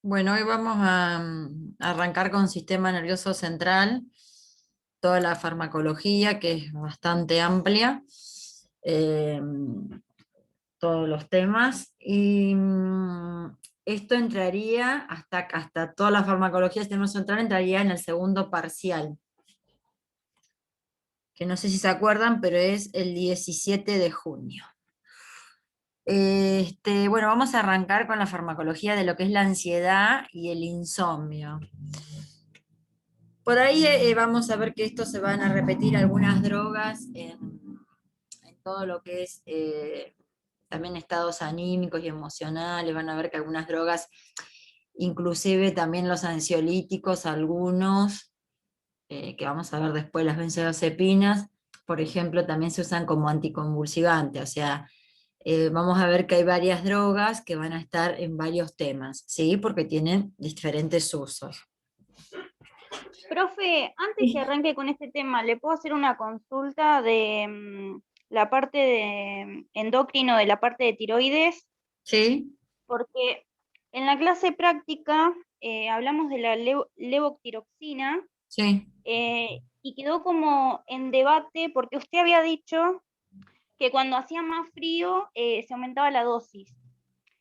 Bueno, hoy vamos a arrancar con sistema nervioso central, toda la farmacología, que es bastante amplia, eh, todos los temas, y esto entraría, hasta toda la farmacología del sistema central entraría en el segundo parcial, que no sé si se acuerdan, pero es el 17 de junio. Bueno, vamos a arrancar con la farmacología de lo que es la ansiedad y el insomnio. Por ahí vamos a ver que esto se van a repetir algunas drogas en todo lo que es también estados anímicos y emocionales. Van a ver que algunas drogas, inclusive también los ansiolíticos, algunos, que vamos a ver después, las benzodiazepinas, por ejemplo, también se usan como anticonvulsivante. O sea, vamos a ver que hay varias drogas que van a estar en varios temas, ¿sí? Porque tienen diferentes usos. Profe, antes que arranque con este tema, ¿le puedo hacer una consulta de la parte de endocrino, de la parte de tiroides? ¿Sí? Porque en la clase práctica hablamos de la levotiroxina Sí, y quedó como en debate porque usted había dicho que cuando hacía más frío se aumentaba la dosis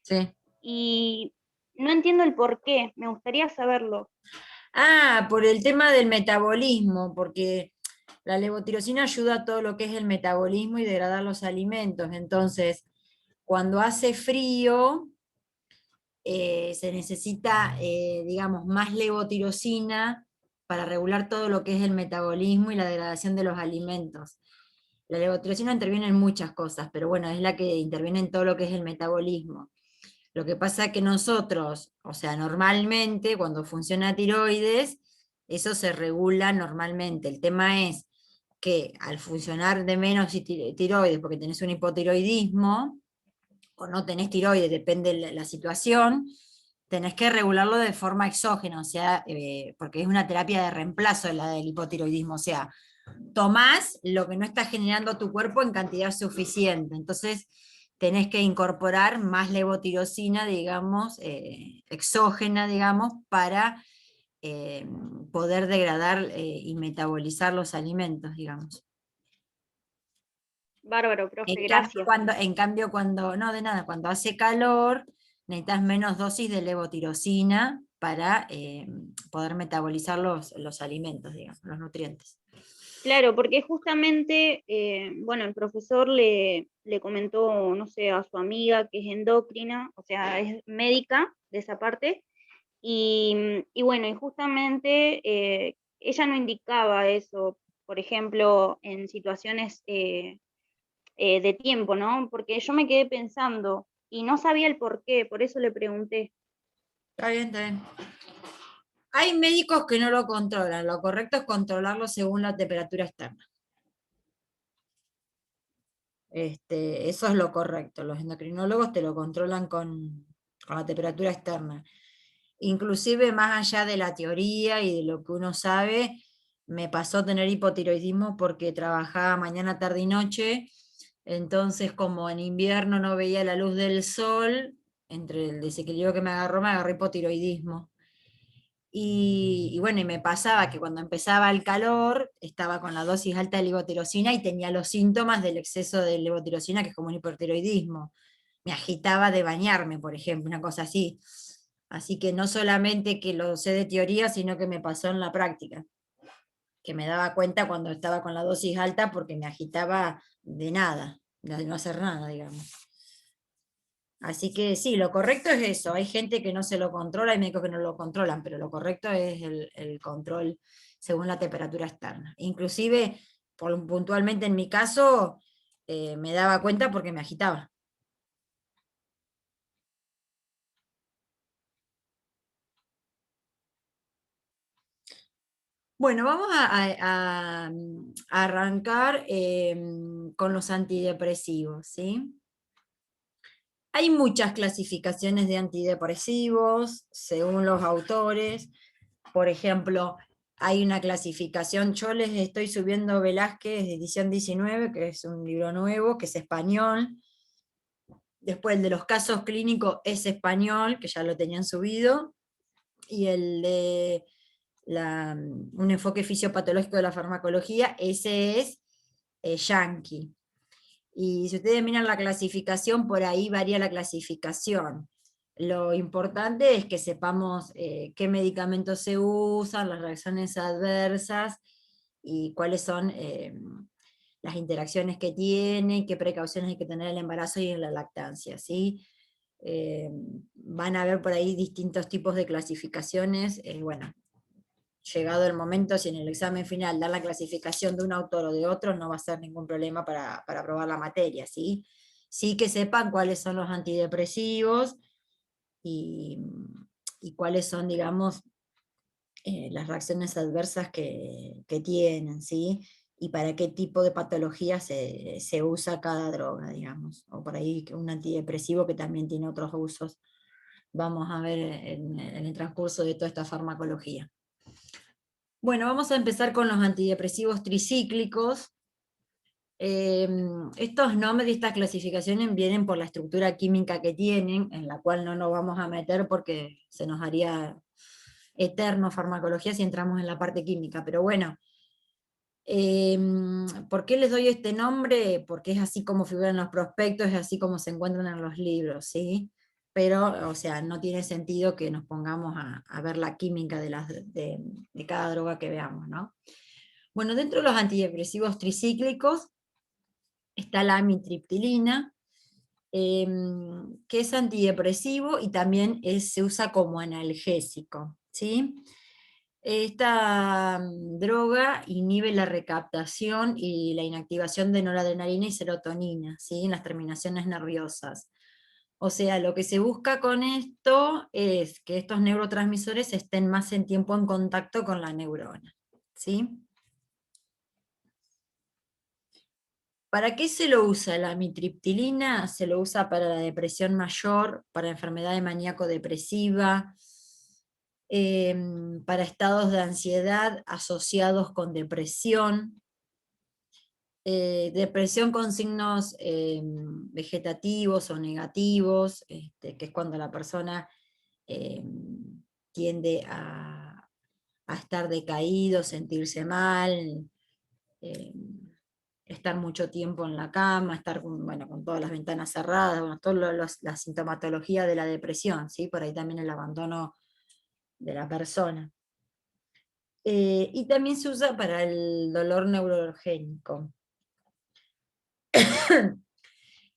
sí. y no entiendo el por qué, me gustaría saberlo. Ah, por el tema del metabolismo, porque la levotirosina ayuda a todo lo que es el metabolismo y degradar los alimentos. Entonces, cuando hace frío, se necesita, digamos, más levotirosina para regular todo lo que es el metabolismo y la degradación de los alimentos. La levotirosina interviene en muchas cosas, pero bueno, es la que interviene en todo lo que es el metabolismo. Lo que pasa es que nosotros, o sea, normalmente cuando funciona tiroides, eso se regula normalmente. El tema es que al funcionar de menos tiroides, porque tenés un hipotiroidismo, o no tenés tiroides, depende de la situación, tenés que regularlo de forma exógena, o sea, porque es una terapia de reemplazo la del hipotiroidismo, o sea, tomás lo que no está generando tu cuerpo en cantidad suficiente. Entonces, tenés que incorporar más levotirosina, digamos, exógena, digamos, para eh, poder degradar y metabolizar los alimentos, digamos. Bárbaro, profe, gracias. En cambio, cuando, no de nada, cuando hace calor, necesitas menos dosis de levotirosina para poder metabolizar los alimentos, digamos, los nutrientes. Claro, porque justamente, bueno, el profesor le comentó, no sé, a su amiga que es endocrina, o sea, es médica de esa parte, y bueno, y justamente ella no indicaba eso, por ejemplo, en situaciones de tiempo, ¿no? Porque yo me quedé pensando y no sabía el por qué, por eso le pregunté. Está bien, está bien. Hay médicos que no lo controlan, lo correcto es controlarlo según la temperatura externa. Eso es lo correcto. Los endocrinólogos te lo controlan con la temperatura externa. Inclusive más allá de la teoría y de lo que uno sabe, me pasó tener hipotiroidismo porque trabajaba mañana, tarde y noche, entonces como en invierno no veía la luz del sol, entre el desequilibrio que me agarró hipotiroidismo. Y bueno, y me pasaba que cuando empezaba el calor, estaba con la dosis alta de levotirosina y tenía los síntomas del exceso de levotirosina, que es como un hipertiroidismo. Me agitaba de bañarme, por ejemplo, una cosa así. Así que no solamente que lo sé de teoría, sino que me pasó en la práctica, que me daba cuenta cuando estaba con la dosis alta porque me agitaba de nada, de no hacer nada, digamos. Así que sí, lo correcto es eso. Hay gente que no se lo controla, hay médicos que no lo controlan, pero lo correcto es el control según la temperatura externa. Inclusive, puntualmente en mi caso, me daba cuenta porque me agitaba. Bueno, vamos a arrancar con los antidepresivos, ¿sí? Hay muchas clasificaciones de antidepresivos según los autores. Por ejemplo, hay una clasificación, yo les estoy subiendo Velázquez de edición 19, que es un libro nuevo, que es español. Después el de los casos clínicos es español, que ya lo tenían subido. y el de un enfoque fisiopatológico de la farmacología, ese es Yankee. Y si ustedes miran la clasificación, por ahí varía la clasificación. Lo importante es que sepamos qué medicamentos se usan, las reacciones adversas y cuáles son las interacciones que tiene, qué precauciones hay que tener en el embarazo y en la lactancia, ¿sí? Van a ver por ahí distintos tipos de clasificaciones. Bueno, llegado el momento, si en el examen final dan la clasificación de un autor o de otro, no va a ser ningún problema para aprobar la materia, ¿sí? Sí que sepan cuáles son los antidepresivos y, y cuáles son, digamos, las reacciones adversas que tienen, ¿sí? Y para qué tipo de patología se usa cada droga, digamos. O por ahí un antidepresivo que también tiene otros usos. Vamos a ver en el transcurso de toda esta farmacología. Bueno, vamos a empezar con los antidepresivos tricíclicos. Estos nombres y estas clasificaciones vienen por la estructura química que tienen, en la cual no nos vamos a meter porque se nos haría eterno farmacología si entramos en la parte química, pero bueno. ¿Por qué les doy este nombre? Porque es así como figuran en los prospectos, es así como se encuentran en los libros, ¿sí? Pero, o sea, no tiene sentido que nos pongamos a ver la química de cada droga que veamos, ¿no? Bueno, dentro de los antidepresivos tricíclicos está la amitriptilina, que es antidepresivo y también se usa como analgésico, ¿sí? Esta droga inhibe la recaptación y la inactivación de noradrenalina y serotonina, ¿sí? En las terminaciones nerviosas. O sea, lo que se busca con esto es que estos neurotransmisores estén más en tiempo en contacto con la neurona, ¿sí? ¿Para qué se lo usa la amitriptilina? Se lo usa para la depresión mayor, para enfermedad maníaco-depresiva, para estados de ansiedad asociados con depresión, depresión con signos vegetativos o negativos, que es cuando la persona tiende a estar decaído, sentirse mal, eh, estar mucho tiempo en la cama, estar bueno, con todas las ventanas cerradas, bueno, toda la sintomatología de la depresión, ¿sí? Por ahí también el abandono de la persona. Y también se usa para el dolor neurogénico.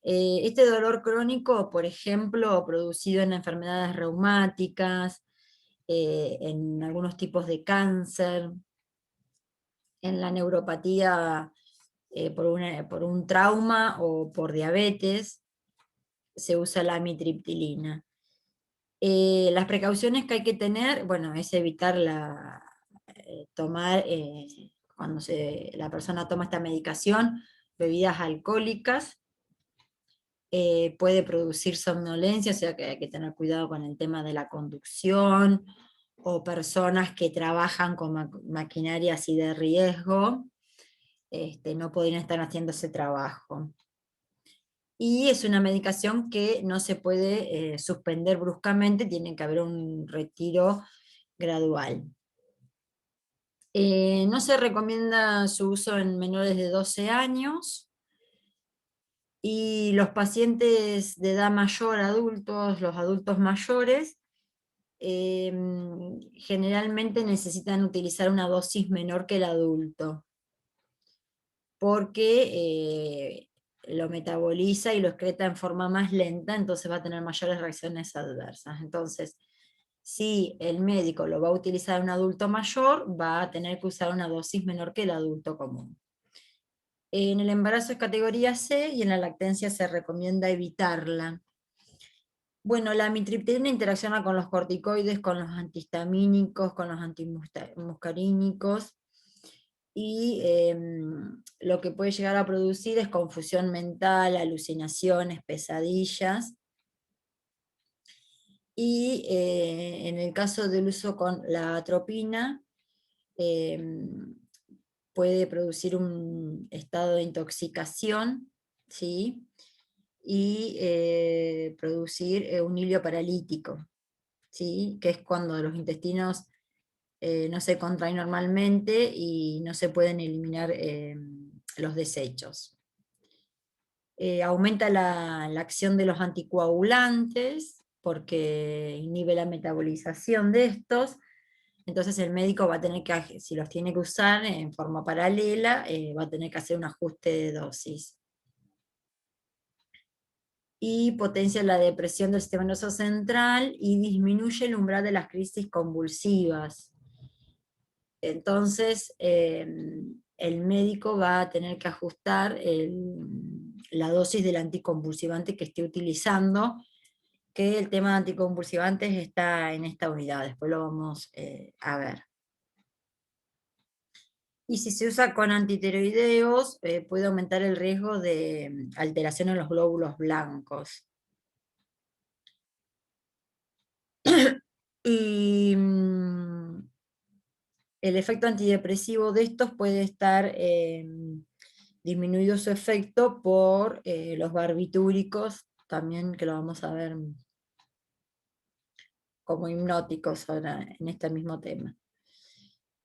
Este dolor crónico, por ejemplo, producido en enfermedades reumáticas, en algunos tipos de cáncer, en la neuropatía por un trauma o por diabetes, se usa la amitriptilina. Las precauciones que hay que tener, bueno, es evitar tomar, cuando la persona toma esta medicación, bebidas alcohólicas, puede producir somnolencia, o sea que hay que tener cuidado con el tema de la conducción, o personas que trabajan con maquinaria así de riesgo, no podrían estar haciendo ese trabajo. Y es una medicación que no se puede suspender bruscamente, tiene que haber un retiro gradual. No se recomienda su uso en menores de 12 años, y los pacientes de edad mayor, adultos, los adultos mayores, generalmente necesitan utilizar una dosis menor que el adulto, porque lo metaboliza y lo excreta en forma más lenta, entonces va a tener mayores reacciones adversas. Entonces, si el médico lo va a utilizar en un adulto mayor, va a tener que usar una dosis menor que el adulto común. En el embarazo es categoría C y en la lactancia se recomienda evitarla. Bueno, la amitriptilina interacciona con los corticoides, con los antihistamínicos, con los antimuscarínicos, y lo que puede llegar a producir es confusión mental, alucinaciones, pesadillas. Y en el caso del uso con la atropina, puede producir un estado de intoxicación, ¿sí? Y producir un hilio paralítico, ¿sí? Que es cuando los intestinos no se contraen normalmente y no se pueden eliminar los desechos. Aumenta la acción de los anticoagulantes porque inhibe la metabolización de estos. Entonces el médico va a tener que, si los tiene que usar en forma paralela, va a tener que hacer un ajuste de dosis. Y potencia la depresión del sistema nervioso central y disminuye el umbral de las crisis convulsivas. Entonces, el médico va a tener que ajustar la dosis del anticonvulsivante que esté utilizando, que el tema de anticonvulsivantes está en esta unidad, después lo vamos a ver. Y si se usa con antitiroideos, puede aumentar el riesgo de alteración en los glóbulos blancos. Y el efecto antidepresivo de estos puede estar disminuido su efecto por los barbitúricos, también que lo vamos a ver como hipnóticos ahora en este mismo tema.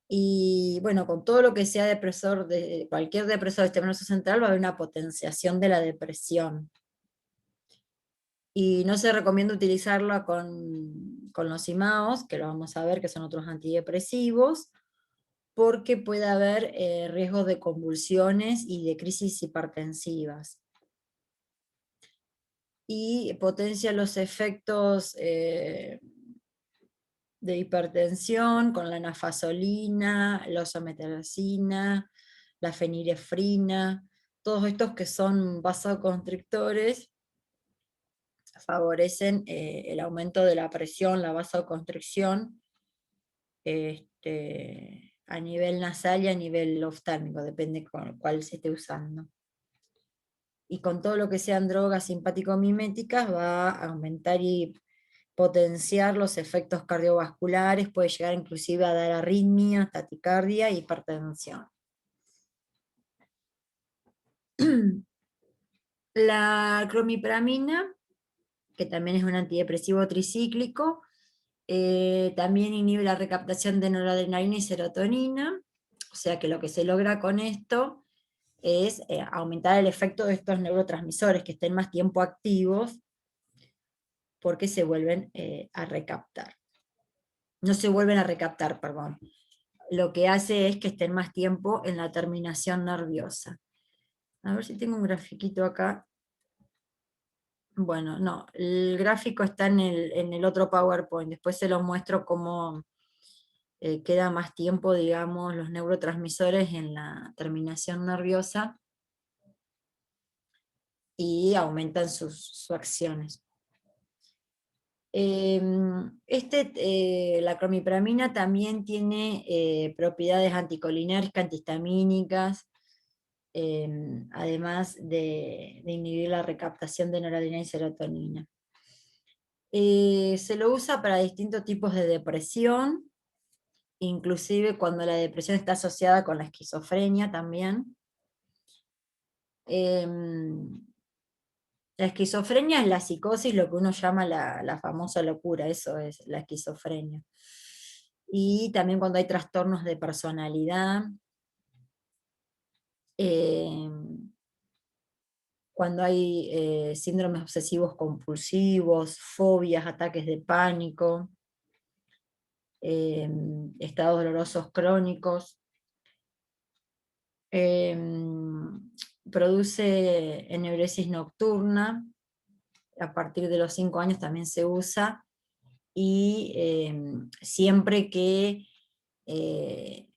Y bueno, con todo lo que sea depresor, cualquier depresor del sistema nervioso central va a haber una potenciación de la depresión. Y no se recomienda utilizarlo con los IMAOs, que lo vamos a ver, que son otros antidepresivos, porque puede haber riesgos de convulsiones y de crisis hipertensivas. Y potencia los efectos de hipertensión con la nafasolina, la osametracina, la fenilefrina, todos estos que son vasoconstrictores favorecen el aumento de la presión, la vasoconstricción, a nivel nasal y a nivel oftálmico, depende con cuál se esté usando. Y con todo lo que sean drogas simpático-miméticas va a aumentar y potenciar los efectos cardiovasculares, puede llegar inclusive a dar arritmia, taticardia y hipertensión. La clomipramina, que también es un antidepresivo tricíclico, también inhibe la recaptación de noradrenalina y serotonina, o sea que lo que se logra con esto es aumentar el efecto de estos neurotransmisores que estén más tiempo activos, porque se vuelven a recaptar. No se vuelven a recaptar, perdón. Lo que hace es que estén más tiempo en la terminación nerviosa. A ver si tengo un grafiquito acá. Bueno, no, el gráfico está en el otro PowerPoint, después se lo muestro cómo queda más tiempo, digamos, los neurotransmisores en la terminación nerviosa y aumentan sus acciones. La clomipramina también tiene propiedades anticolinérgicas, antihistamínicas, además de inhibir la recaptación de noradrenalina y serotonina. Se lo usa para distintos tipos de depresión, inclusive cuando la depresión está asociada con la esquizofrenia también. La esquizofrenia es la psicosis, lo que uno llama la famosa locura, eso es la esquizofrenia. Y también cuando hay trastornos de personalidad, cuando hay síndromes obsesivos compulsivos, fobias, ataques de pánico, estados dolorosos crónicos. Produce enebresis nocturna, a partir de los 5 años también se usa, y siempre que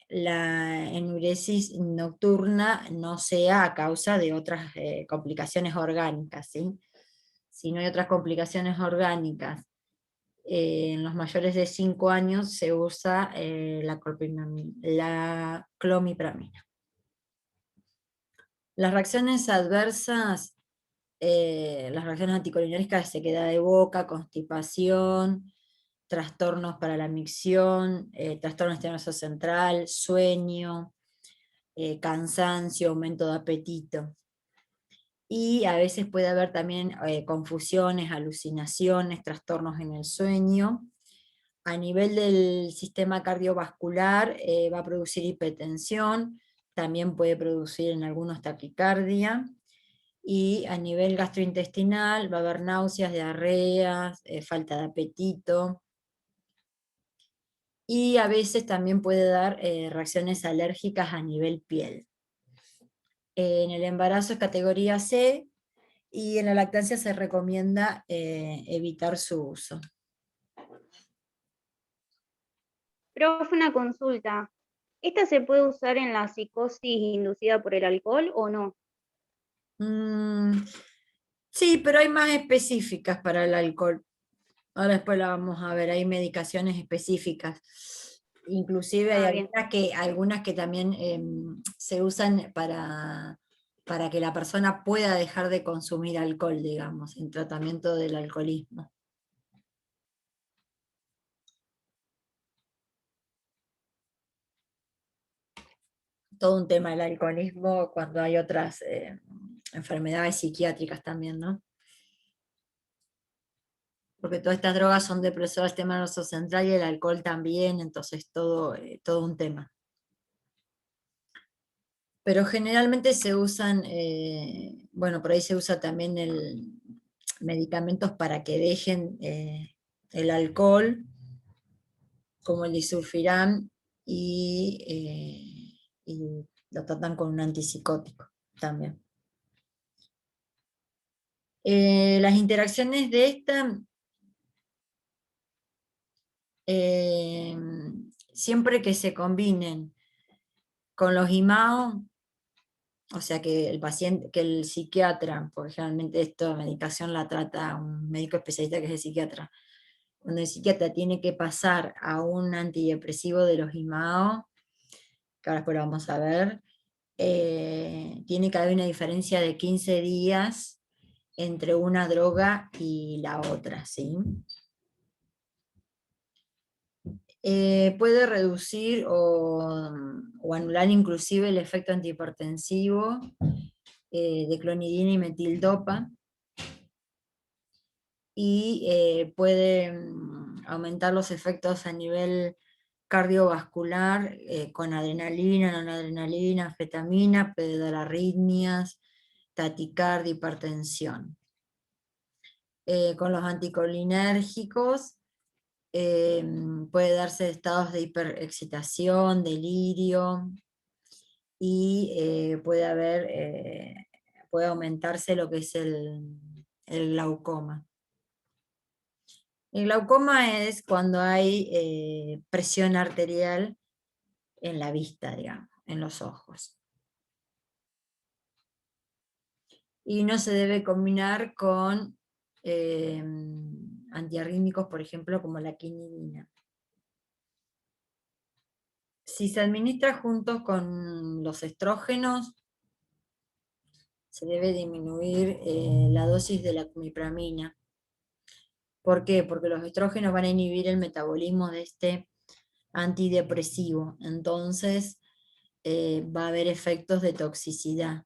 la enuresis nocturna no sea a causa de otras complicaciones orgánicas, ¿sí? Si no hay otras complicaciones orgánicas en los mayores de 5 años se usa la clomipramina. Las reacciones adversas, las reacciones anticolinérgicas, sequedad de boca, constipación, trastornos para la micción, trastorno del sistema nervioso central, sueño, cansancio, aumento de apetito. Y a veces puede haber también confusiones, alucinaciones, trastornos en el sueño, a nivel del sistema cardiovascular va a producir hipertensión, también puede producir en algunos taquicardia, y a nivel gastrointestinal va a haber náuseas, diarreas, falta de apetito, y a veces también puede dar reacciones alérgicas a nivel piel. En el embarazo es categoría C, y en la lactancia se recomienda evitar su uso. Profe, una consulta. ¿Esta se puede usar en la psicosis inducida por el alcohol o no? Mm, sí, pero hay más específicas para el alcohol. Ahora después la vamos a ver, hay medicaciones específicas. Inclusive hay Ah, bien. algunas que también se usan para que la persona pueda dejar de consumir alcohol, digamos, en tratamiento del alcoholismo. Todo un tema del alcoholismo cuando hay otras enfermedades psiquiátricas también, ¿no? Porque todas estas drogas son depresoras del sistema nervioso central y el alcohol también, entonces todo un tema. Pero generalmente se usan, bueno, por ahí se usa también medicamentos para que dejen el alcohol, como el disulfiram, y lo tratan con un antipsicótico también. Las interacciones de esta, eh, siempre que se combinen con los IMAO, o sea que el paciente, que el psiquiatra, porque generalmente esta medicación la trata un médico especialista que es el psiquiatra, cuando el psiquiatra tiene que pasar a un antidepresivo de los IMAO, que ahora después lo vamos a ver, tiene que haber una diferencia de 15 días entre una droga y la otra, ¿sí? Puede reducir o anular inclusive el efecto antihipertensivo de clonidina y metildopa, y puede aumentar los efectos a nivel cardiovascular con adrenalina, noradrenalina, anfetamina, puede dar arritmias, taticardia, hipertensión. Con los anticolinérgicos puede darse estados de hiperexcitación, delirio, y puede aumentarse lo que es el glaucoma. El glaucoma es cuando hay presión arterial en la vista, digamos, en los ojos. Y no se debe combinar con antiarrítmicos, por ejemplo, como la quinidina. Si se administra junto con los estrógenos, se debe disminuir la dosis de la cumipramina. ¿Por qué? Porque los estrógenos van a inhibir el metabolismo de este antidepresivo. Entonces, va a haber efectos de toxicidad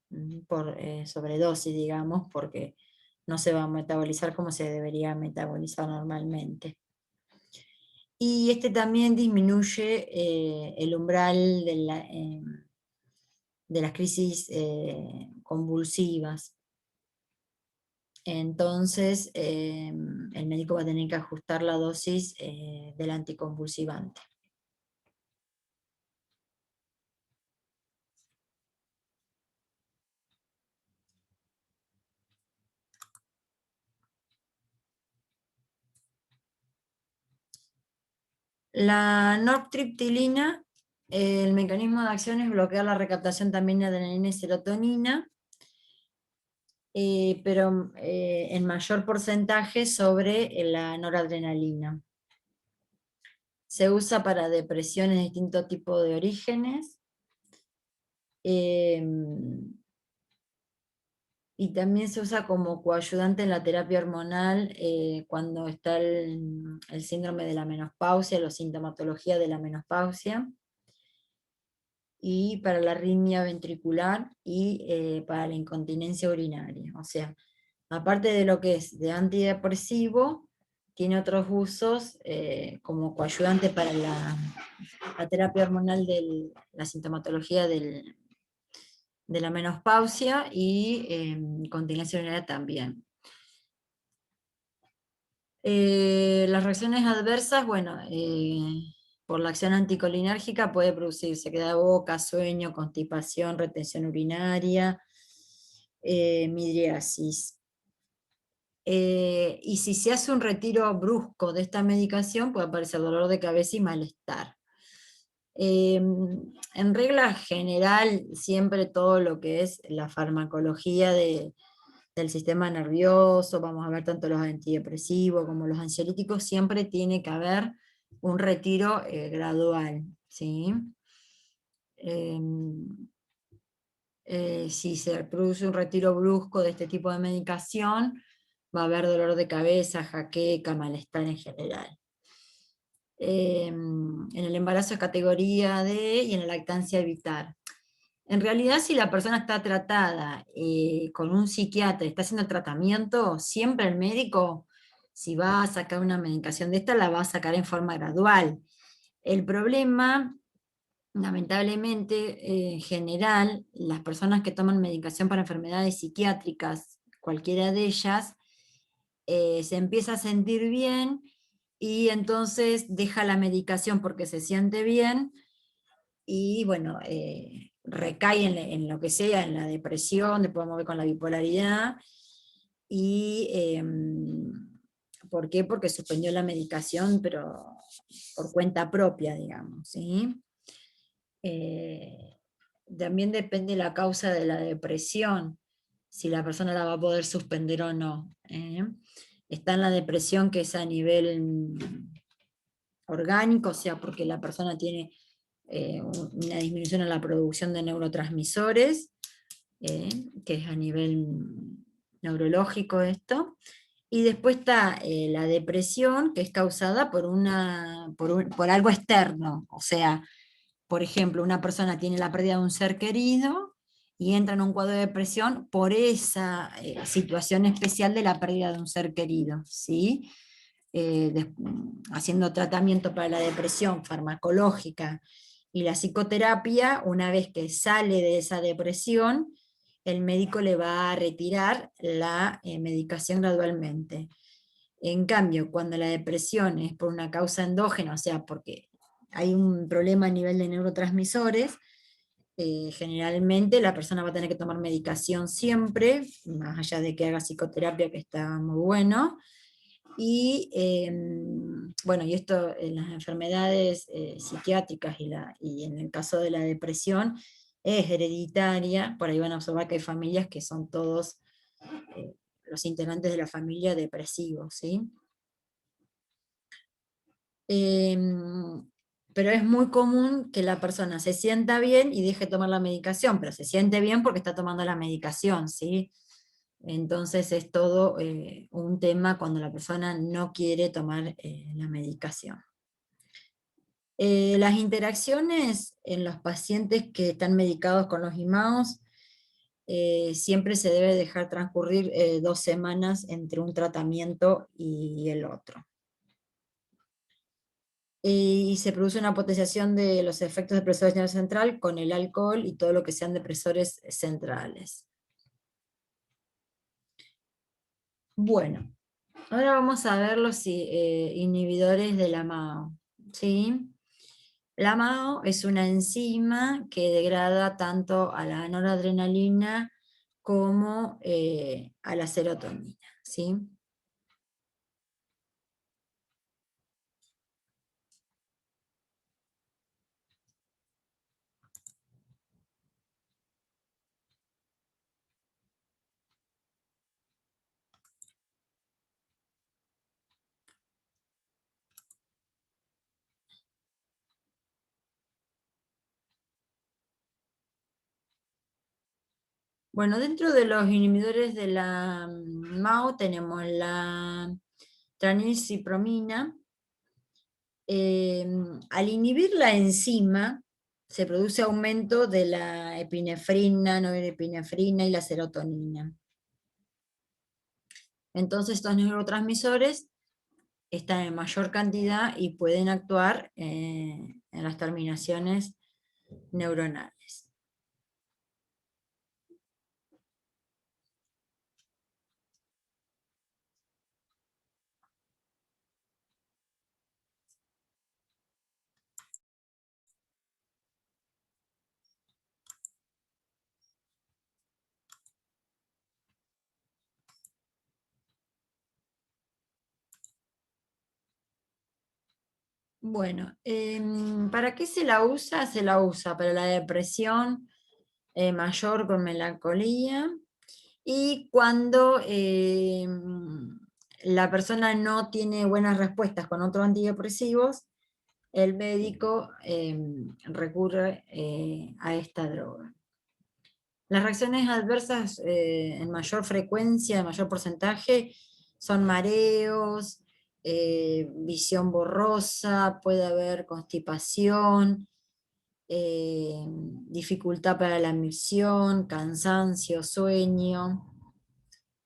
por sobredosis, digamos, porque no se va a metabolizar como se debería metabolizar normalmente. Y este también disminuye el umbral de las crisis convulsivas. Entonces, el médico va a tener que ajustar la dosis del anticonvulsivante. La nortriptilina, el mecanismo de acción es bloquear la recaptación también de adrenalina y serotonina, pero en mayor porcentaje sobre la noradrenalina. Se usa para depresiones de distintos tipos de orígenes, y también se usa como coayudante en la terapia hormonal cuando está el síndrome de la menopausia, la sintomatología de la menopausia, y para la arritmia ventricular y para la incontinencia urinaria. O sea, aparte de lo que es de antidepresivo, tiene otros usos como coayudante para la terapia hormonal de la sintomatología de la menopausia y continencia urinaria también. Las reacciones adversas, bueno, por la acción anticolinérgica puede producir sequedad de boca, sueño, constipación, retención urinaria, midriasis. Y si se hace un retiro brusco de esta medicación, puede aparecer dolor de cabeza y malestar. En regla general, siempre todo lo que es la farmacología del sistema nervioso, vamos a ver tanto los antidepresivos como los ansiolíticos, siempre tiene que haber un retiro gradual, ¿sí? Si se produce un retiro brusco de este tipo de medicación, va a haber dolor de cabeza, jaqueca, malestar en general. En el embarazo es categoría D y en la lactancia evitar. En realidad, si la persona está tratada con un psiquiatra, está haciendo el tratamiento, siempre el médico, si va a sacar una medicación de esta, la va a sacar en forma gradual. El problema, lamentablemente, en general, las personas que toman medicación para enfermedades psiquiátricas, cualquiera de ellas, se empieza a sentir bien y entonces deja la medicación porque se siente bien y bueno, recae en lo que sea, en la depresión, después vamos a ver con la bipolaridad, y ¿por qué? Porque suspendió la medicación, pero por cuenta propia, digamos, ¿sí? También depende la causa de la depresión, si la persona la va a poder suspender o no. Está en la depresión que es a nivel orgánico, o sea, porque la persona tiene una disminución en la producción de neurotransmisores, que es a nivel neurológico esto, y después está la depresión, que es causada por algo externo, o sea, por ejemplo, una persona tiene la pérdida de un ser querido y entra en un cuadro de depresión por esa situación especial de la pérdida de un ser querido, ¿sí? Haciendo tratamiento para la depresión farmacológica y la psicoterapia, una vez que sale de esa depresión, el médico le va a retirar la medicación gradualmente. En cambio, cuando la depresión es por una causa endógena, o sea, porque hay un problema a nivel de neurotransmisores, generalmente la persona va a tener que tomar medicación siempre, más allá de que haga psicoterapia, que está muy bueno, y bueno, y esto en las enfermedades psiquiátricas y en el caso de la depresión es hereditaria, por ahí van a observar que hay familias que son todos los integrantes de la familia depresivos, ¿sí? Pero es muy común que la persona se sienta bien y deje de tomar la medicación, pero se siente bien porque está tomando la medicación, ¿sí? Entonces es todo un tema cuando la persona no quiere tomar la medicación. Las interacciones en los pacientes que están medicados con los IMAOs, siempre se debe dejar transcurrir 2 semanas entre un tratamiento y el otro. Y se produce una potenciación de los efectos depresores del nervio central con el alcohol y todo lo que sean depresores centrales. Bueno, ahora vamos a ver los inhibidores de la MAO, ¿sí? La MAO es una enzima que degrada tanto a la noradrenalina como a la serotonina, ¿sí? Bueno, dentro de los inhibidores de la MAO tenemos la tranilcipromina. Al inhibir la enzima, se produce aumento de la epinefrina, norepinefrina y la serotonina. Entonces estos neurotransmisores están en mayor cantidad y pueden actuar en las terminaciones neuronales. Bueno, ¿para qué se la usa? Se la usa para la depresión mayor con melancolía y cuando la persona no tiene buenas respuestas con otros antidepresivos, el médico recurre a esta droga. Las reacciones adversas en mayor frecuencia, en mayor porcentaje, son mareos, visión borrosa, puede haber constipación, dificultad para la misión, cansancio, sueño,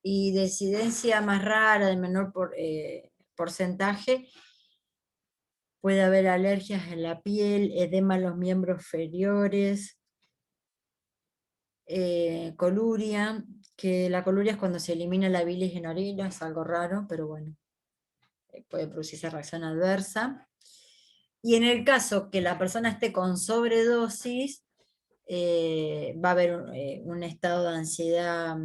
y decidencia más rara, de menor porcentaje, puede haber alergias en la piel, edema en los miembros inferiores, coluria, que la coluria es cuando se elimina la bilis en orina, es algo raro, pero bueno, puede producirse reacción adversa. Y en el caso que la persona esté con sobredosis, va a haber un estado de ansiedad,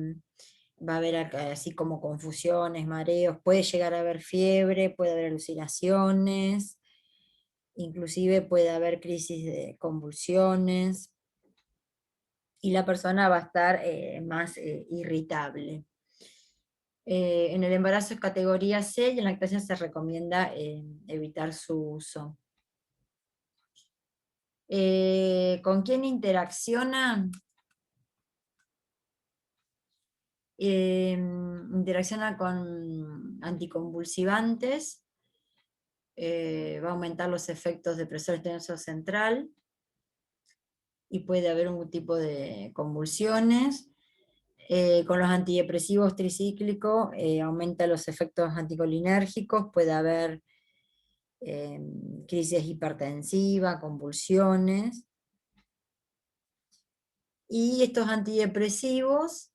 va a haber así como confusiones, mareos, puede llegar a haber fiebre, puede haber alucinaciones, inclusive puede haber crisis de convulsiones, y la persona va a estar más irritable. En el embarazo es categoría C y en lactancia se recomienda evitar su uso. ¿Con quién interacciona? Interacciona con anticonvulsivantes, va a aumentar los efectos depresores extenso central y puede haber un tipo de convulsiones. Con los antidepresivos tricíclicos aumenta los efectos anticolinérgicos, puede haber crisis hipertensiva, convulsiones. Y estos antidepresivos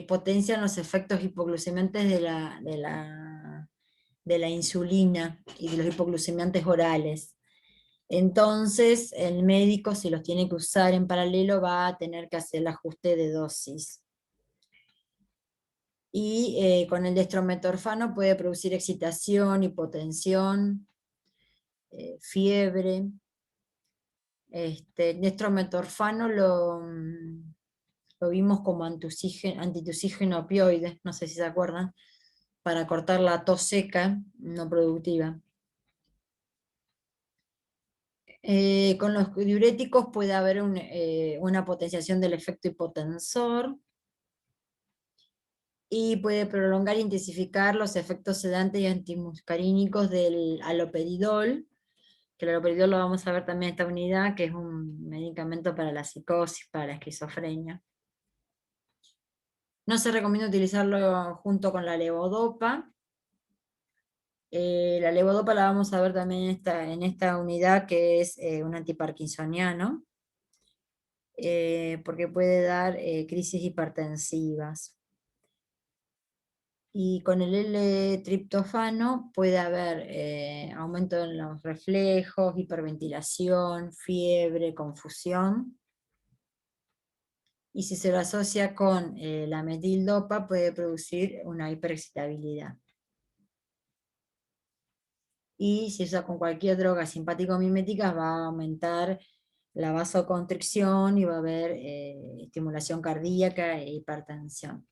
potencian los efectos hipoglucemiantes de la insulina y de los hipoglucemiantes orales. Entonces, el médico, si los tiene que usar en paralelo, va a tener que hacer el ajuste de dosis. Y con el dextrometorfano puede producir excitación, hipotensión, fiebre. El dextrometorfano lo vimos como antitusígeno opioide, no sé si se acuerdan, para cortar la tos seca no productiva. Con los diuréticos puede haber una potenciación del efecto hipotensor, y puede prolongar e intensificar los efectos sedantes y antimuscarínicos del haloperidol, que el haloperidol lo vamos a ver también en esta unidad, que es un medicamento para la psicosis, para la esquizofrenia. No se recomienda utilizarlo junto con la levodopa. La levodopa la vamos a ver también en esta unidad, que es un antiparkinsoniano, porque puede dar crisis hipertensivas. Y con el L-triptofano puede haber aumento en los reflejos, hiperventilación, fiebre, confusión. Y si se lo asocia con la metildopa, puede producir una hiperexcitabilidad. Y si se usa con cualquier droga simpático-mimética, va a aumentar la vasoconstricción y va a haber estimulación cardíaca e hipertensión.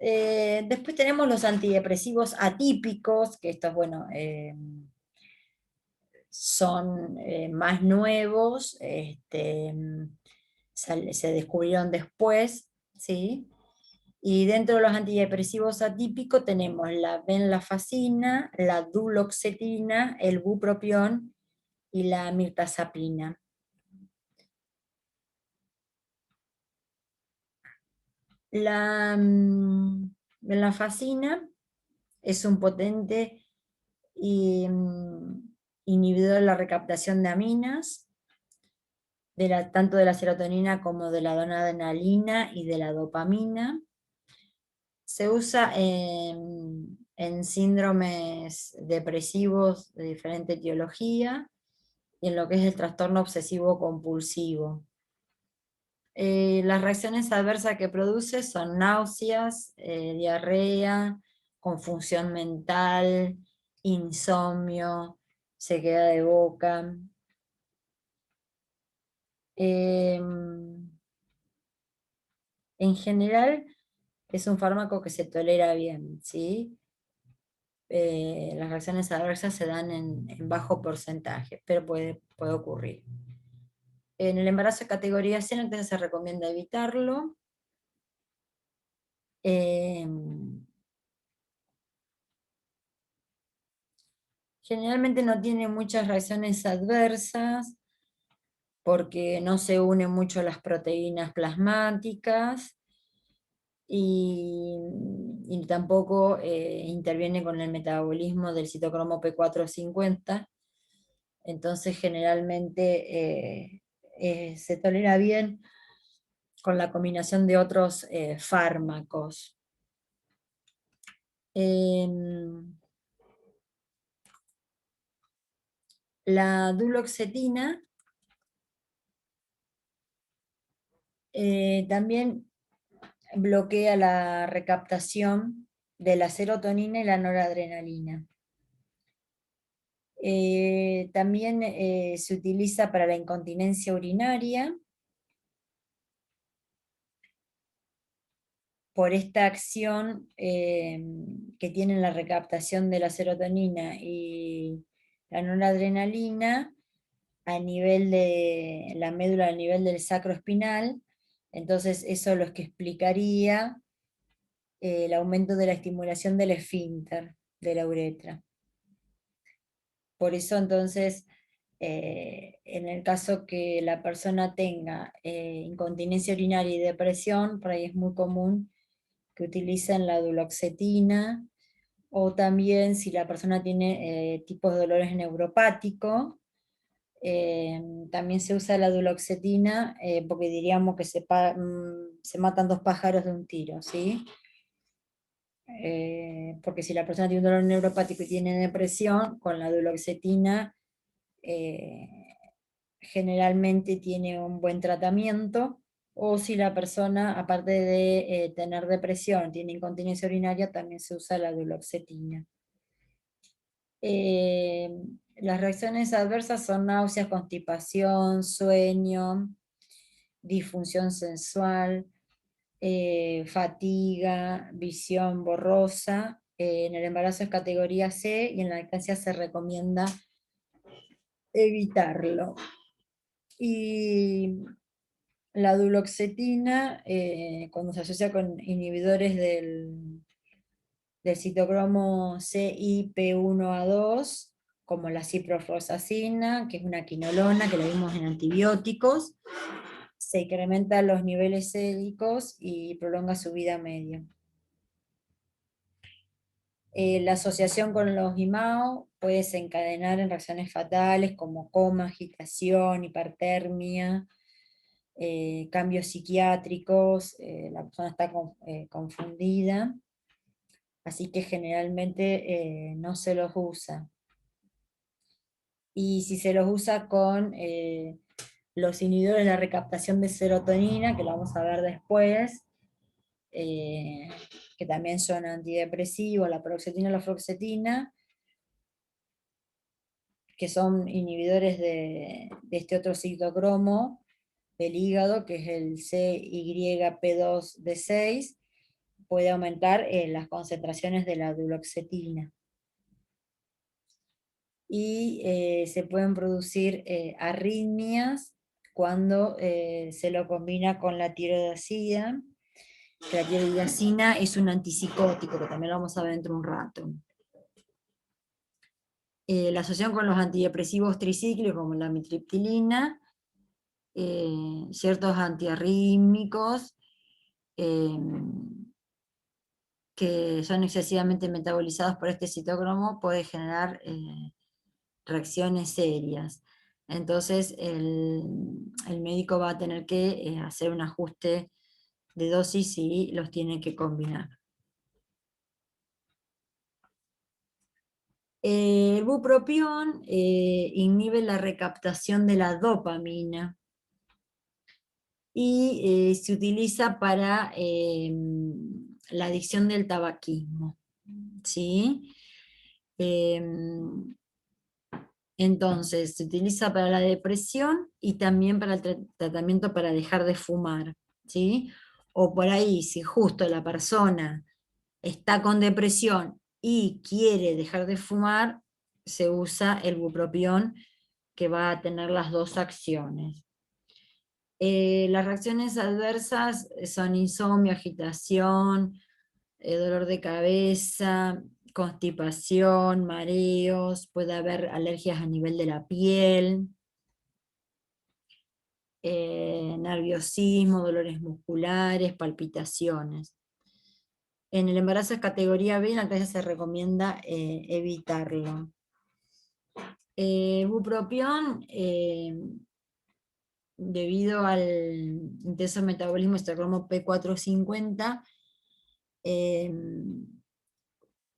Después tenemos los antidepresivos atípicos, que estos, bueno, son más nuevos, se descubrieron después, ¿sí? Y dentro de los antidepresivos atípicos tenemos la venlafaxina, la duloxetina, el bupropión y la mirtazapina. La Venlafaxina es un potente inhibidor de la recaptación de aminas, tanto de la serotonina como de la noradrenalina y de la dopamina. Se usa en síndromes depresivos de diferente etiología y en lo que es el trastorno obsesivo compulsivo. Las reacciones adversas que produce son náuseas, diarrea, confusión mental, insomnio, sequedad de boca. En general es un fármaco que se tolera bien, ¿sí? Las reacciones adversas se dan en bajo porcentaje, pero puede ocurrir. En el embarazo de categoría C, entonces se recomienda evitarlo. Generalmente no tiene muchas reacciones adversas porque no se unen mucho las proteínas plasmáticas y tampoco interviene con el metabolismo del citocromo P450. Entonces generalmente se tolera bien con la combinación de otros fármacos. La duloxetina también bloquea la recaptación de la serotonina y la noradrenalina. También se utiliza para la incontinencia urinaria por esta acción que tiene la recaptación de la serotonina y la noradrenalina a nivel de la médula, a nivel del sacro espinal. Entonces eso es lo que explicaría el aumento de la estimulación del esfínter de la uretra. Por eso entonces, en el caso que la persona tenga incontinencia urinaria y depresión, por ahí es muy común que utilicen la duloxetina, o también si la persona tiene tipos de dolores neuropáticos, también se usa la duloxetina, porque diríamos que se matan dos pájaros de un tiro, ¿sí? Porque si la persona tiene un dolor neuropático y tiene depresión, con la duloxetina eh, generalmente tiene un buen tratamiento, o si la persona, aparte de tener depresión, tiene incontinencia urinaria, también se usa la duloxetina. Las reacciones adversas son náuseas, constipación, sueño, disfunción sensual, fatiga, visión borrosa. En el embarazo es categoría C y en la lactancia se recomienda evitarlo. Y la duloxetina, cuando se asocia con inhibidores del citocromo CYP1A2, como la ciprofloxacina, que es una quinolona, que lo vimos en antibióticos, se incrementan los niveles séricos y prolonga su vida media. La asociación con los IMAO puede desencadenar en reacciones fatales como coma, agitación, hipertermia, cambios psiquiátricos, la persona está confundida, así que generalmente no se los usa. Y si se los usa con los inhibidores de la recaptación de serotonina, que lo vamos a ver después, que también son antidepresivos, la paroxetina y la fluoxetina, que son inhibidores de este otro citocromo del hígado, que es el CYP2D6, puede aumentar las concentraciones de la duloxetina. Y se pueden producir arritmias cuando se lo combina con la tiroidacina. La tiroidacina es un antipsicótico, que también lo vamos a ver dentro de un rato. La asociación con los antidepresivos tricíclicos, como la amitriptilina, ciertos antiarrítmicos, que son excesivamente metabolizados por este citocromo puede generar reacciones serias. Entonces el médico va a tener que hacer un ajuste de dosis y los tiene que combinar. El bupropión inhibe la recaptación de la dopamina y se utiliza para la adicción del tabaquismo. ¿Sí? Entonces, se utiliza para la depresión y también para el tratamiento para dejar de fumar. ¿Sí? O por ahí, si justo la persona está con depresión y quiere dejar de fumar, se usa el bupropión, que va a tener las dos acciones. Las reacciones adversas son insomnio, agitación, dolor de cabeza, constipación, mareos, puede haber alergias a nivel de la piel, nerviosismo, dolores musculares, palpitaciones. En el embarazo es categoría B, en la clase se recomienda evitarlo. Bupropión, debido al intenso metabolismo citocromo P450,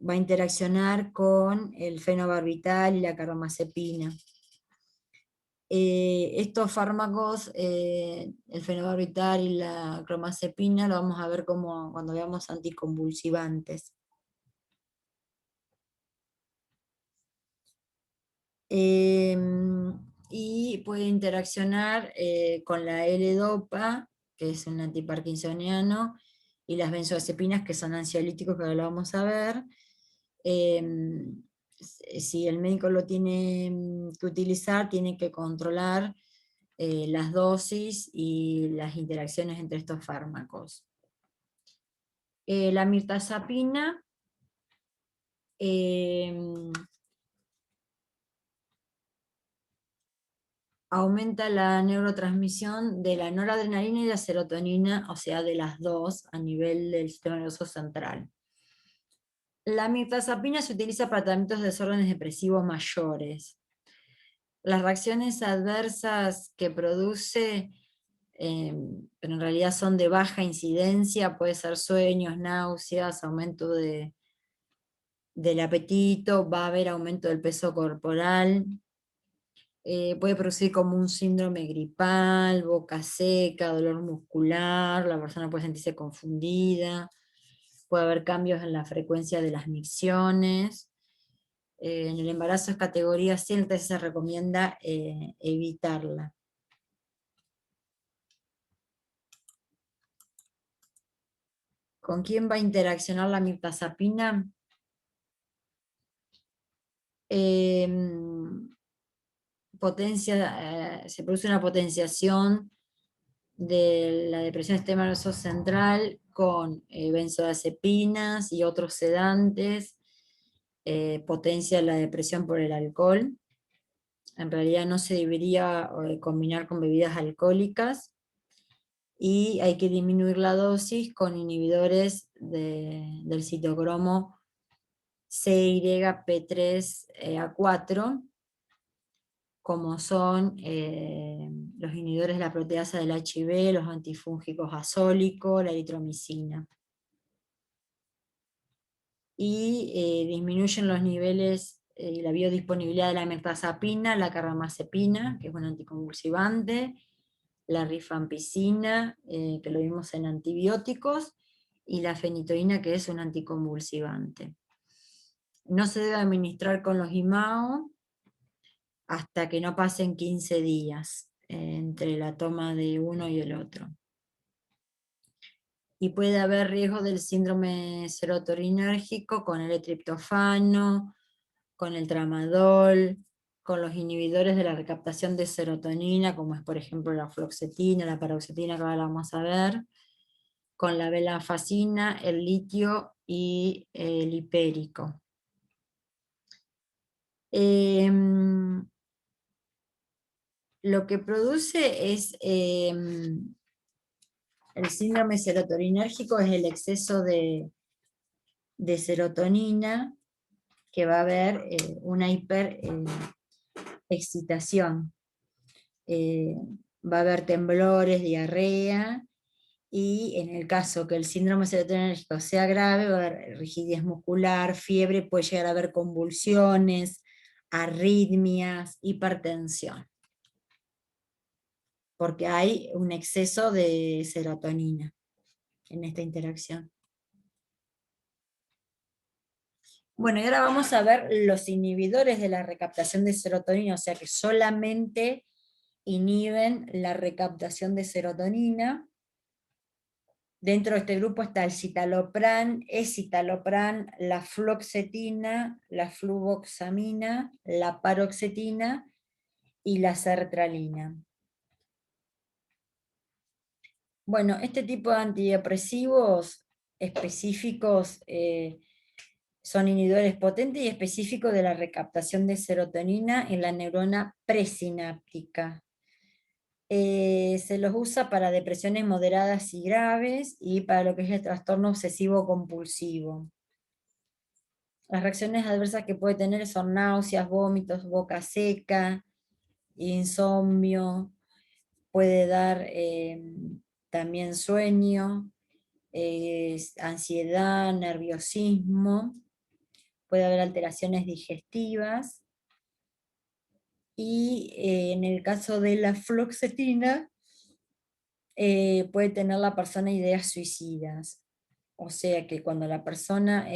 va a interaccionar con el fenobarbital y la carbamazepina. Estos fármacos, el fenobarbital y la carbamazepina, lo vamos a ver como cuando veamos anticonvulsivantes. Y puede interaccionar con la L-Dopa, que es un antiparkinsoniano, y las benzodiazepinas, que son ansiolíticos, que ahora lo vamos a ver. Si el médico lo tiene que utilizar, tiene que controlar las dosis y las interacciones entre estos fármacos. La mirtazapina aumenta la neurotransmisión de la noradrenalina y la serotonina, o sea, de las dos, a nivel del sistema nervioso central. La mirtazapina se utiliza para tratamientos de desórdenes depresivos mayores. Las reacciones adversas que produce, pero en realidad son de baja incidencia, puede ser sueños, náuseas, aumento del apetito, va a haber aumento del peso corporal, puede producir como un síndrome gripal, boca seca, dolor muscular, la persona puede sentirse confundida, puede haber cambios en la frecuencia de las micciones. En el embarazo es categoría C, entonces se recomienda evitarla. ¿Con quién va a interaccionar la mirtazapina? Se produce una potenciación de la depresión del sistema nervioso central con benzodiazepinas y otros sedantes, potencia la depresión por el alcohol. En realidad no se debería combinar con bebidas alcohólicas, y hay que disminuir la dosis con inhibidores del citocromo CYP3A4, como son los inhibidores de la proteasa del HIV, los antifúngicos azólico, la eritromicina. Y disminuyen los niveles y la biodisponibilidad de la mirtazapina, la carbamazepina, que es un anticonvulsivante, la rifampicina, que lo vimos en antibióticos, y la fenitoína, que es un anticonvulsivante. No se debe administrar con los IMAO hasta que no pasen 15 días entre la toma de uno y el otro. Y puede haber riesgo del síndrome serotoninérgico con el triptofano, con el tramadol, con los inhibidores de la recaptación de serotonina, como es por ejemplo la fluoxetina, la paroxetina, que ahora la vamos a ver, con la venlafaxina, el litio y el hipérico. Lo que produce es el síndrome serotoninérgico, es el exceso de de serotonina, que va a haber una excitación. Va a haber temblores, diarrea, y en el caso que el síndrome serotoninérgico sea grave, va a haber rigidez muscular, fiebre, puede llegar a haber convulsiones, arritmias, hipertensión, porque hay un exceso de serotonina en esta interacción. Bueno, y ahora vamos a ver los inhibidores de la recaptación de serotonina, o sea que solamente inhiben la recaptación de serotonina. Dentro de este grupo está el citalopram, escitalopram, la fluoxetina, la fluvoxamina, la paroxetina y la sertralina. Bueno, este tipo de antidepresivos específicos son inhibidores potentes y específicos de la recaptación de serotonina en la neurona presináptica. Se los usa para depresiones moderadas y graves y para lo que es el trastorno obsesivo compulsivo. Las reacciones adversas que puede tener son náuseas, vómitos, boca seca, insomnio, puede dar también sueño, ansiedad, nerviosismo, puede haber alteraciones digestivas, y en el caso de la fluoxetina, puede tener la persona ideas suicidas. O sea que cuando la persona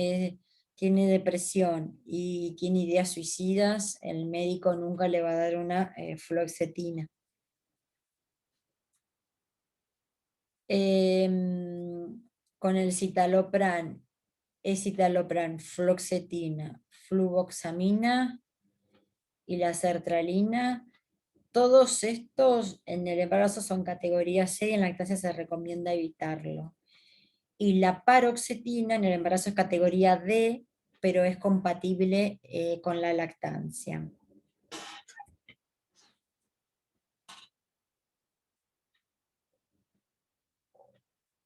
tiene depresión y tiene ideas suicidas, el médico nunca le va a dar una fluoxetina. Con el citalopram, escitalopram, fluoxetina, fluvoxamina y la sertralina, todos estos en el embarazo son categoría C y en lactancia se recomienda evitarlo. Y la paroxetina en el embarazo es categoría D, pero es compatible con la lactancia.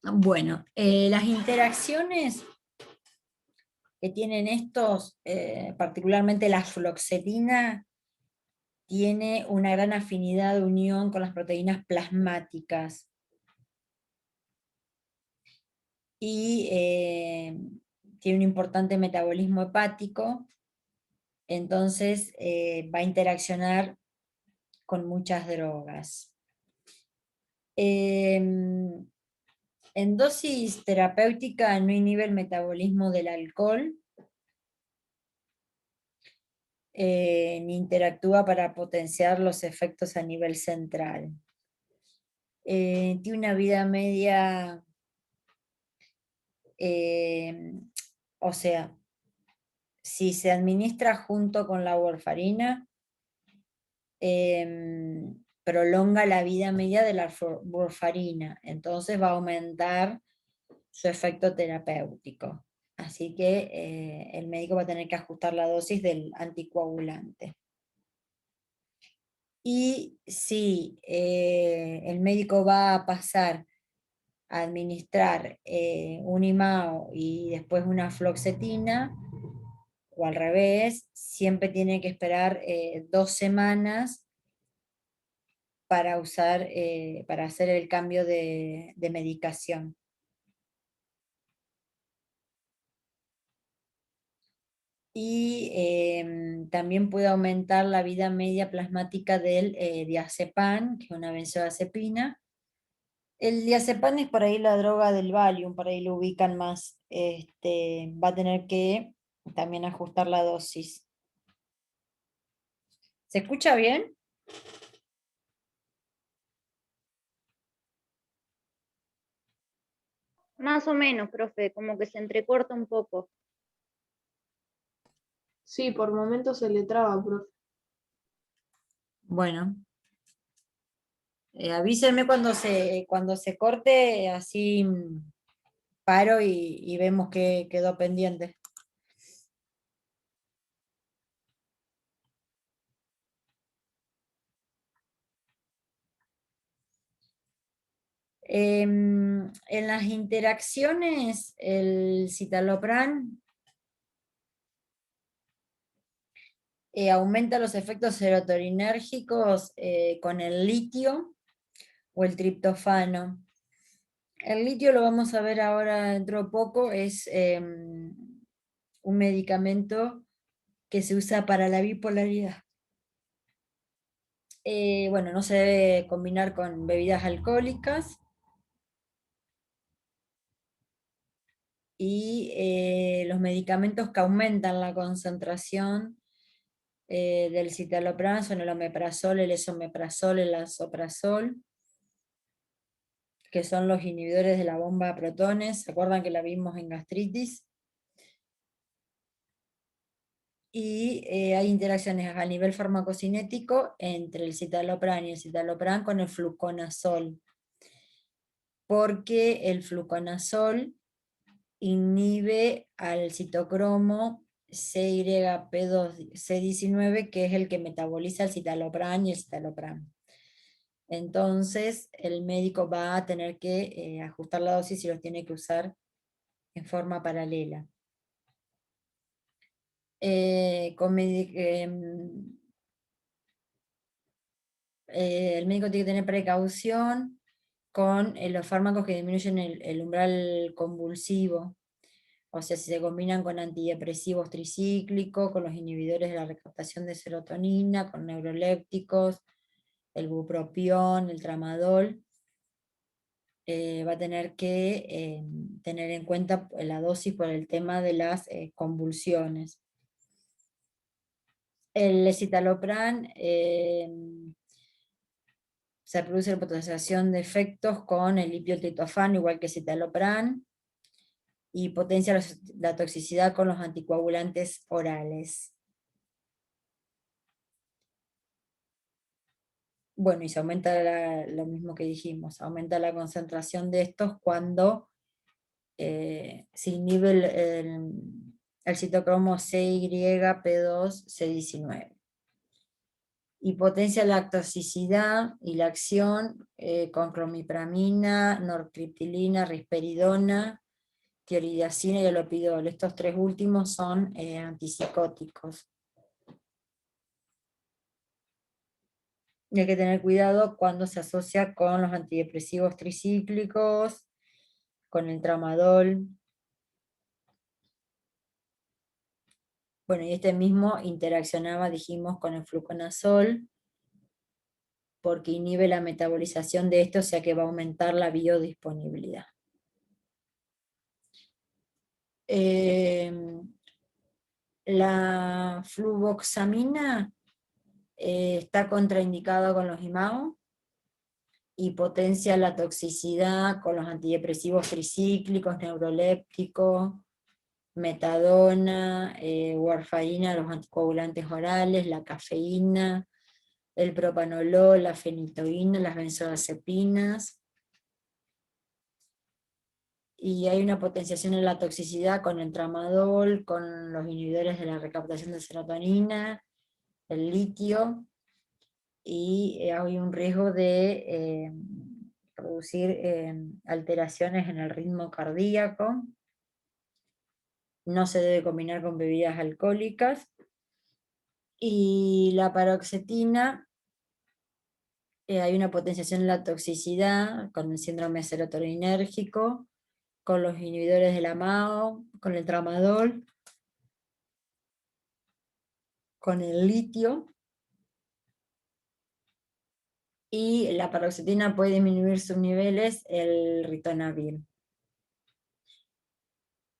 Bueno, las interacciones que tienen estos, particularmente la fluoxetina, tiene una gran afinidad de unión con las proteínas plasmáticas. Y tiene un importante metabolismo hepático, entonces va a interaccionar con muchas drogas. En dosis terapéutica no inhibe el metabolismo del alcohol, ni interactúa para potenciar los efectos a nivel central. Tiene una vida media, o sea, si se administra junto con la warfarina, prolonga la vida media de la warfarina, entonces va a aumentar su efecto terapéutico. Así que el médico va a tener que ajustar la dosis del anticoagulante. Y si el médico va a pasar a administrar un IMAO y después una fluoxetina, o al revés, siempre tiene que esperar 2 semanas para usar, para hacer el cambio de medicación. Y también puede aumentar la vida media plasmática del diazepam, que es una benzodiazepina. El diazepam es por ahí la droga del Valium, por ahí lo ubican más. Va a tener que también ajustar la dosis. ¿Se escucha bien? Más o menos, profe, como que se entrecorta un poco. Sí, por momentos se le traba, profe. Bueno, avísenme cuando se corte, así paro y vemos qué quedó pendiente. En las interacciones, el citalopram Aumenta los efectos serotoninérgicos con el litio o el triptofano. El litio lo vamos a ver ahora dentro de poco, es un medicamento que se usa para la bipolaridad. Bueno, no se debe combinar con bebidas alcohólicas. Y los medicamentos que aumentan la concentración del citalopram son el omeprazol, el esomeprazol, el lansoprazol, que son los inhibidores de la bomba de protones. ¿Se acuerdan que la vimos en gastritis? Y hay interacciones a nivel farmacocinético entre el citalopram y el citalopram con el fluconazol, porque el fluconazol inhibe al citocromo CYP2C19, que es el que metaboliza el citalopram y el citalopram. Entonces, el médico va a tener que ajustar la dosis y los tiene que usar en forma paralela. El médico tiene que tener precaución con los fármacos que disminuyen el umbral convulsivo. O sea, si se combinan con antidepresivos tricíclicos, con los inhibidores de la recaptación de serotonina, con neurolépticos, el bupropión, el tramadol, va a tener que tener en cuenta la dosis por el tema de las convulsiones. El escitalopram se produce la potenciación de efectos con el ipiotriptofano, igual que citalopram, y potencia la toxicidad con los anticoagulantes orales. Bueno, y se aumenta lo mismo que dijimos, aumenta la concentración de estos cuando se inhibe el citocromo CYP2C19. Y potencia la toxicidad y la acción con clomipramina, nortriptilina, risperidona, tiroidazina y olopidol. Estos tres últimos son antipsicóticos. Y hay que tener cuidado cuando se asocia con los antidepresivos tricíclicos, con el tramadol. Bueno, y este mismo interaccionaba, dijimos, con el fluconazol, porque inhibe la metabolización de esto, o sea que va a aumentar la biodisponibilidad. La fluvoxamina está contraindicada con los IMAO y potencia la toxicidad con los antidepresivos tricíclicos, neurolépticos, metadona, warfarina, los anticoagulantes orales, la cafeína, el propanolol, la fenitoína, las benzodiazepinas. Y hay una potenciación en la toxicidad con el tramadol, con los inhibidores de la recaptación de serotonina, el litio, y hay un riesgo de producir alteraciones en el ritmo cardíaco. No se debe combinar con bebidas alcohólicas. Y la paroxetina, hay una potenciación en la toxicidad con el síndrome serotoninérgico, con los inhibidores de la MAO, con el tramadol, con el litio. Y la paroxetina puede disminuir sus niveles, el ritonavir.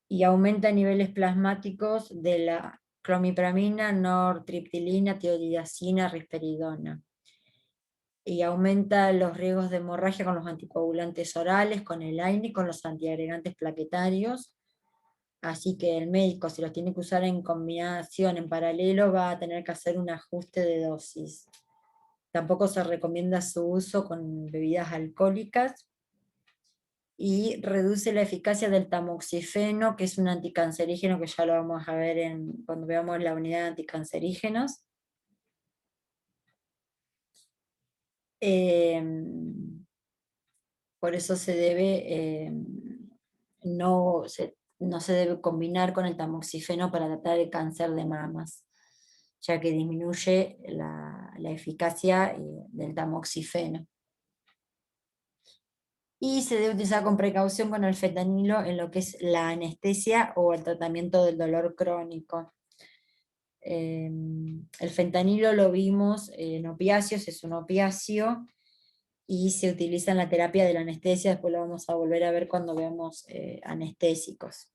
Y aumenta niveles plasmáticos de la clomipramina, nortriptilina, tiroidazina, risperidona. Y aumenta los riesgos de hemorragia con los anticoagulantes orales, con el AINE y con los antiagregantes plaquetarios. Así que el médico, si los tiene que usar en combinación, en paralelo, va a tener que hacer un ajuste de dosis. Tampoco se recomienda su uso con bebidas alcohólicas. Y reduce la eficacia del tamoxifeno, que es un anticancerígeno, que ya lo vamos a ver cuando veamos la unidad de anticancerígenos. Por eso se debe, no se debe combinar con el tamoxifeno para tratar el cáncer de mamas. ya que disminuye la eficacia del tamoxifeno. Y se debe utilizar con precaución con el fentanilo en lo que es la anestesia o el tratamiento del dolor crónico. El fentanilo lo vimos en opiáceos, es un opiáceo, y se utiliza en la terapia de la anestesia, después lo vamos a volver a ver cuando veamos anestésicos.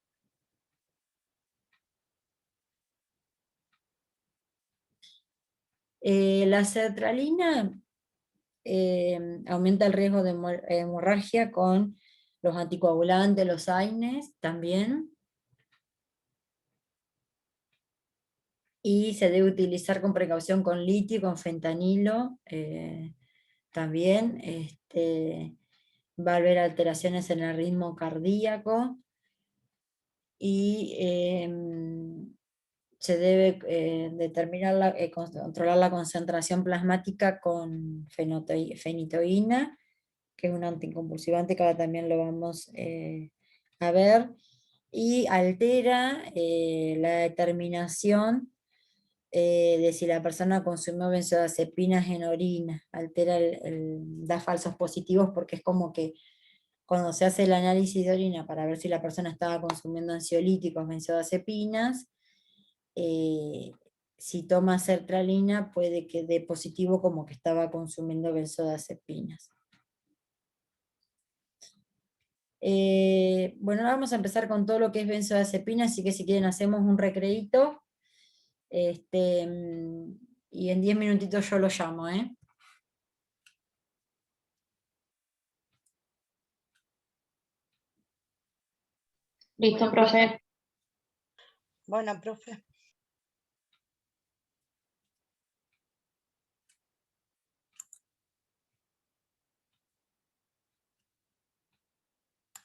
La sertralina aumenta el riesgo de hemorragia con los anticoagulantes, los AINES también. Y se debe utilizar con precaución con litio y con fentanilo también. Va a haber alteraciones en el ritmo cardíaco y se debe determinar controlar la concentración plasmática con fenitoína, que es un anticonvulsivante, que ahora también lo vamos a ver, y altera la determinación de si la persona consumió benzodiazepinas en orina, da falsos positivos, porque es como que cuando se hace el análisis de orina para ver si la persona estaba consumiendo ansiolíticos, benzodiazepinas, si toma sertralina puede que dé positivo como que estaba consumiendo benzodiazepinas. Bueno, ahora vamos a empezar con todo lo que es benzodiazepinas, así que si quieren hacemos un recreíto. Y en 10 minutitos yo lo llamo, ¿eh? Listo, profe. Bueno, profe.